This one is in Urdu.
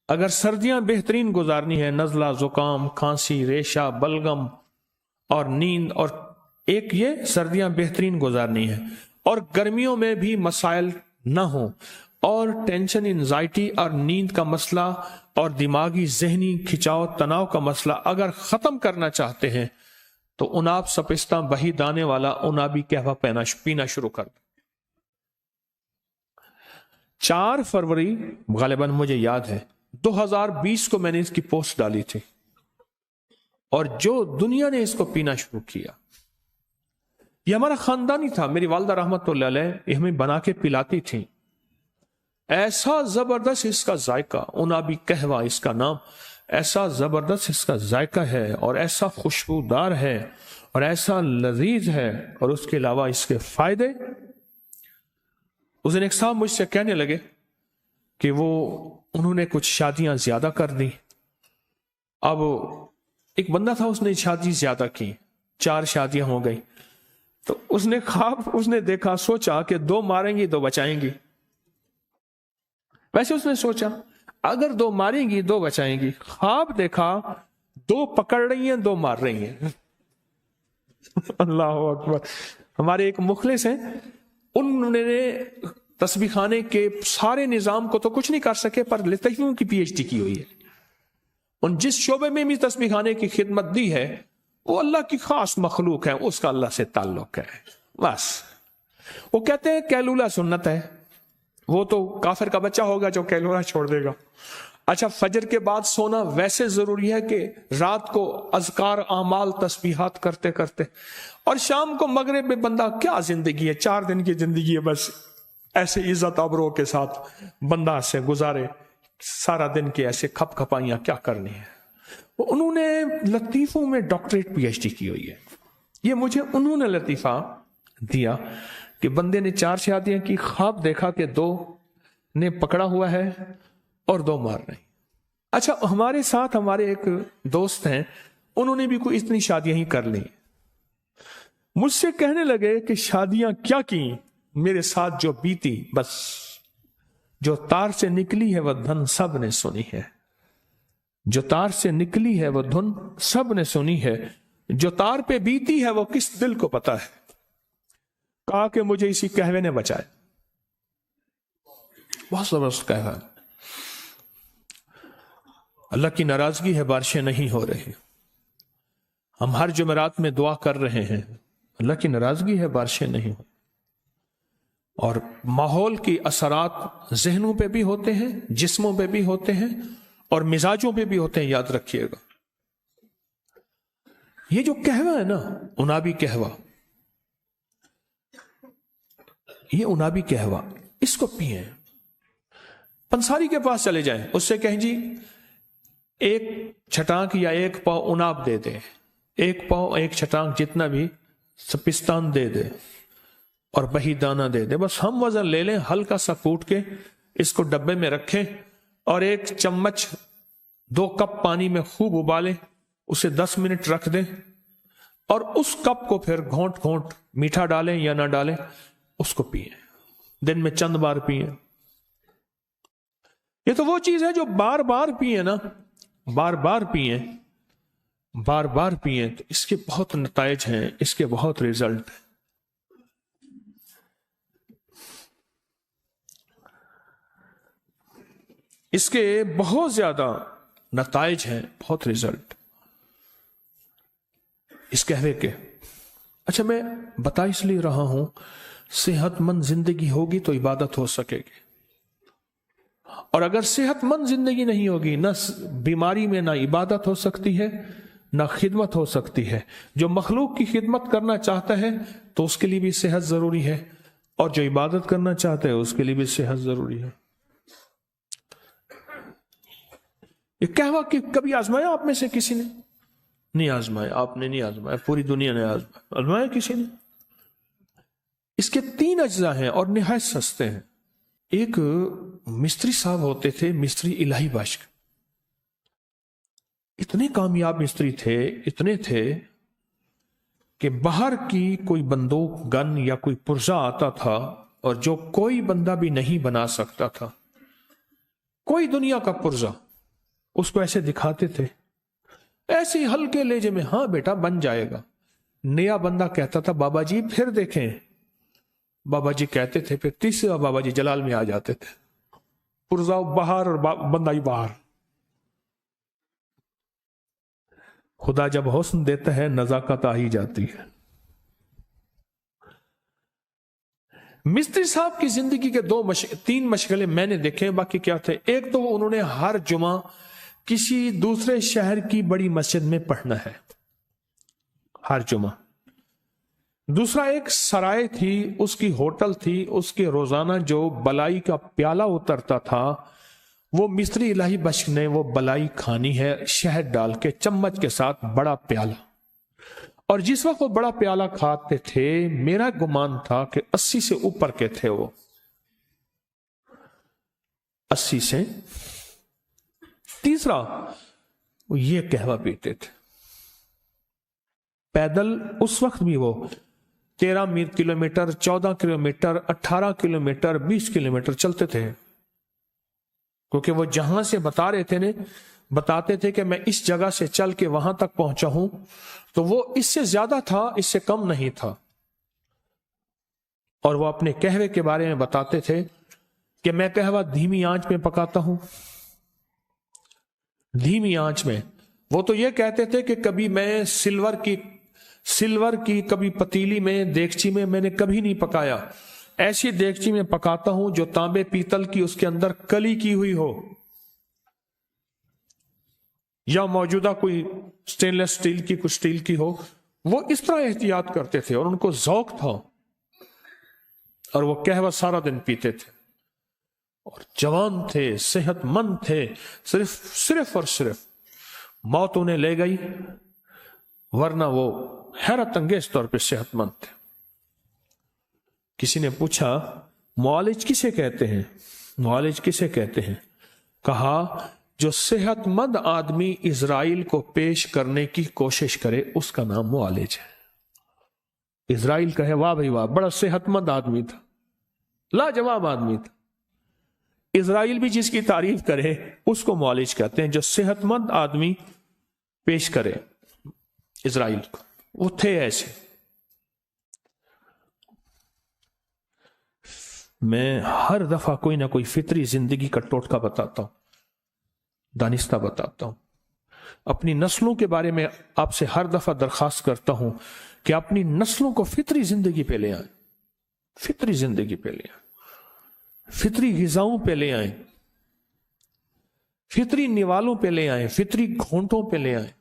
اگر سردیاں بہترین گزارنی ہے، نزلہ، زکام، کھانسی، ریشہ، بلغم اور نیند، اور ایک یہ سردیاں بہترین گزارنی ہے، اور گرمیوں میں بھی مسائل نہ ہوں، اور ٹینشن، انزائٹی اور نیند کا مسئلہ اور دماغی ذہنی کھچاؤ تناؤ کا مسئلہ اگر ختم کرنا چاہتے ہیں تو اناب سپستہ بہی دانے والا انابی قہوہ پینا شروع کر دیں۔ 4 فروری غالباً مجھے یاد ہے 2020 کو میں نے اس کی پوسٹ ڈالی تھی، اور جو دنیا نے اس کو پینا شروع کیا، یہ ہمارا خاندانی تھا۔ میری والدہ رحمت اللہ علیہ یہ ہمیں بنا کے پلاتی تھیں۔ ایسا زبردست اس کا ذائقہ، انابی قہوہ اس کا نام، ایسا زبردست اس کا ذائقہ ہے، اور ایسا خوشبودار ہے، اور ایسا لذیذ ہے، اور اس کے علاوہ اس کے فائدے۔ اس دن ایک صاحب مجھ سے کہنے لگے کہ انہوں نے کچھ شادیاں زیادہ کر دی۔ اب ایک بندہ تھا، اس نے شادی زیادہ کی، 4 شادیاں ہو گئی، تو اس نے خواب، اس نے دیکھا، سوچا کہ 2 ماریں گی 2 بچائیں گی۔ ویسے اس نے سوچا اگر 2 ماریں گی 2 بچائیں گی، خواب دیکھا 2 پکڑ رہی ہیں 2 مار رہی ہیں۔ اللہ اکبر۔ ہمارے ایک مخلص ہیں، انہوں نے تسبیح خانے کے سارے نظام کو تو کچھ نہیں کر سکے، پر لطیفوں کی پی ایچ ڈی کی ہوئی ہے۔ ان جس شعبے میں بھی تسبیح خانے کی خدمت دی ہے وہ اللہ کی خاص مخلوق ہے، اس کا اللہ سے تعلق ہے بس۔ وہ کہتے ہیں کیلولا سنت ہے، وہ تو کافر کا بچہ ہوگا جو کیلولا چھوڑ دے گا۔ اچھا، فجر کے بعد سونا ویسے ضروری ہے کہ رات کو اذکار، اعمال، تسبیحات کرتے کرتے، اور شام کو مغرب میں بندہ کیا زندگی ہے، 4 دن کی زندگی ہے، بس ایسے عزت آبرو کے ساتھ بندہ سے گزارے سارا دن کے ایسے کھپ کھپائیاں کیا کرنی ہے۔ انہوں نے لطیفوں میں ڈاکٹریٹ پی ایچ ڈی کی ہوئی ہے۔ یہ مجھے انہوں نے لطیفہ دیا کہ بندے نے 4 شادیاں کی، خواب دیکھا کہ 2 نے پکڑا ہوا ہے اور 2 مار رہے ہیں۔ اچھا، ہمارے ساتھ ہمارے ایک دوست ہیں، انہوں نے بھی کوئی اتنی شادیاں ہی کر لی۔ مجھ سے کہنے لگے کہ شادیاں کیا کی، میرے ساتھ جو بیتی، بس جو تار سے نکلی ہے وہ دھن سب نے سنی ہے، جو تار سے نکلی ہے وہ دھن سب نے سنی ہے، جو تار پہ بیتی ہے وہ کس دل کو پتا ہے۔ کہا کہ مجھے اسی قہوے نے بچائے۔ بہت زبردست قہوہ، اللہ کی ناراضگی ہے، بارشیں نہیں ہو رہی۔ ہم ہر جمعرات میں دعا کر رہے ہیں، اللہ کی ناراضگی ہے، بارشیں نہیں ہو، اور ماحول کی اثرات ذہنوں پہ بھی ہوتے ہیں، جسموں پہ بھی ہوتے ہیں، اور مزاجوں پہ بھی ہوتے ہیں، یاد رکھیے گا۔ یہ جو قہوہ ہے نا، انابی قہوہ، یہ انابی قہوہ، اس کو پیئیں۔ پنساری کے پاس چلے جائیں، اس سے کہیں جی 1 چھٹانک یا 1 پاؤ اناب دے دے، 1 پاؤ 1 چھٹانک جتنا بھی سپستان دے دے، اور بہی دانہ دے دے، بس ہم وزن لے لیں، ہلکا سا کوٹ کے اس کو ڈبے میں رکھیں، اور 1 چمچ 2 کپ پانی میں خوب ابالیں، اسے 10 منٹ رکھ دیں، اور اس کپ کو پھر گھونٹ گھونٹ میٹھا ڈالیں یا نہ ڈالیں، اس کو پئیں، دن میں چند بار پئیں۔ یہ تو وہ چیز ہے جو بار بار پئیں نا، بار بار پئیں، بار بار پئیں، تو اس کے بہت نتائج ہیں، اس کے بہت ریزلٹ ہیں۔ اس کے بہت زیادہ نتائج ہیں، بہت ریزلٹ اس قہوے کے۔ اچھا، میں بتا اس لیے رہا ہوں، صحت مند زندگی ہوگی تو عبادت ہو سکے گی، اور اگر صحت مند زندگی نہیں ہوگی، نہ بیماری میں نہ عبادت ہو سکتی ہے، نہ خدمت ہو سکتی ہے۔ جو مخلوق کی خدمت کرنا چاہتا ہے تو اس کے لیے بھی صحت ضروری ہے، اور جو عبادت کرنا چاہتا ہے اس کے لیے بھی صحت ضروری ہے۔ یہ قہوہ کہ کبھی آزمایا آپ میں سے کسی نے؟ نہیں آزمایا، آپ نے نہیں آزمایا، پوری دنیا نے آزمایا کسی نے؟ اس کے 3 اجزاء ہیں اور نہایت سستے ہیں۔ ایک مستری صاحب ہوتے تھے، مستری الہی بخش، اتنے کامیاب مستری تھے، اتنے تھے کہ باہر کی کوئی بندوق، گن یا کوئی پرزہ آتا تھا، اور جو کوئی بندہ بھی نہیں بنا سکتا تھا، کوئی دنیا کا پرزہ اس کو ایسے دکھاتے تھے ایسے ہلکے لہجے میں، ہاں بیٹا بن جائے گا. نیا بندہ کہتا تھا بابا جی پھر دیکھیں، بابا جی کہتے تھے، پھر تیسرا بابا جی جلال میں آ جاتے تھے، پرزا باہر اور بندہ ہی باہر. خدا جب حسن دیتا ہے نزاکت آ ہی جاتی ہے. مستری صاحب کی زندگی کے تین مشغلے میں نے دیکھے، باقی کیا تھے. ایک تو انہوں نے ہر جمعہ کسی دوسرے شہر کی بڑی مسجد میں پڑھنا ہے، ہر جمعہ. دوسرا ایک سرائے تھی، اس کی ہوٹل تھی، اس کے روزانہ جو بلائی کا پیالہ اترتا تھا وہ مستری الہی بخش نے وہ بلائی کھانی ہے، شہد ڈال کے چمچ کے ساتھ بڑا پیالہ. اور جس وقت وہ بڑا پیالہ کھاتے تھے میرا گمان تھا کہ 80 سے اوپر کے تھے، وہ 80 سے. تیسرا وہ یہ قہوہ پیتے تھے پیدل. اس وقت بھی وہ 13 کلومیٹر، 14 کلومیٹر، 18 کلومیٹر، 20 کلومیٹر چلتے تھے، کیونکہ وہ جہاں سے بتاتے تھے کہ میں اس جگہ سے چل کے وہاں تک پہنچا ہوں، تو وہ اس سے زیادہ تھا، اس سے کم نہیں تھا. اور وہ اپنے قہوے کے بارے میں بتاتے تھے کہ میں قہوہ دھیمی آنچ میں پکاتا ہوں، دھیمی آنچ میں. وہ تو یہ کہتے تھے کہ کبھی میں سلور کی کبھی پتیلی میں، دیگچی میں نے کبھی نہیں پکایا، ایسی دیگچی میں پکاتا ہوں جو تانبے پیتل کی اس کے اندر کلی کی ہوئی ہو، یا موجودہ کوئی سٹینلیس سٹیل کی، کچھ سٹیل کی ہو. وہ اس طرح احتیاط کرتے تھے اور ان کو ذوق تھا، اور وہ قہوہ سارا دن پیتے تھے، اور جوان تھے، صحت مند تھے. صرف اور صرف موت انہیں لے گئی، ورنہ وہ حیرت انگیز طور پہ صحت مند تھے. کسی نے پوچھا معالج کسے کہتے ہیں؟ معالج کسے کہتے ہیں؟ کہا جو صحت مند آدمی اسرائیل کو پیش کرنے کی کوشش کرے اس کا نام معالج ہے. اسرائیل کہے واہ بھائی واہ، بڑا صحت مند آدمی تھا، لاجواب آدمی تھا. اسرائیل بھی جس کی تعریف کرے اس کو معالج کہتے ہیں، جو صحت مند آدمی پیش کرے اسرائیل کو. وہ تھے ایسے. میں ہر دفعہ کوئی نہ کوئی فطری زندگی کا ٹوٹکا بتاتا ہوں، دانستہ بتاتا ہوں. اپنی نسلوں کے بارے میں آپ سے ہر دفعہ درخواست کرتا ہوں کہ اپنی نسلوں کو فطری زندگی پہ لے آئیں، فطری زندگی پہ لے آئیں، فطری غذاؤں پہ لے آئیں، فطری نوالوں پہ لے آئیں، فطری گھونٹوں پہ لے آئیں.